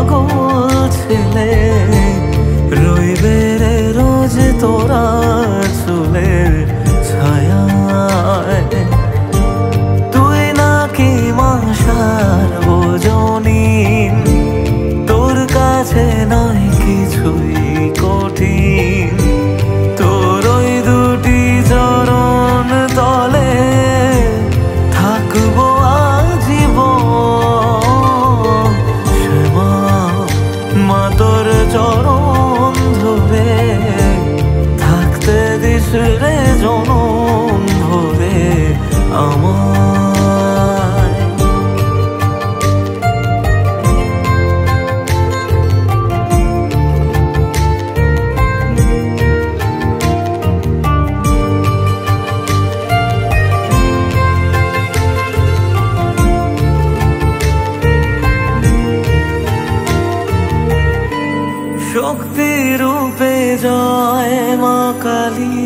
পাগল ছেলে রইবে রে রোজ তোরা চুলের ছায়ায়। তুই নাকি মাসার বোঝনি, তোর কাছে নয় কিছুই কঠিন। তোর ওই দুটি চরণ তলে থাকবো আজীবন। শ্যামা মা তোর চরণ ধরে থাকতে দিস রে জনম ভরে আমায়। শক্তি রূপে জয় মা কালী,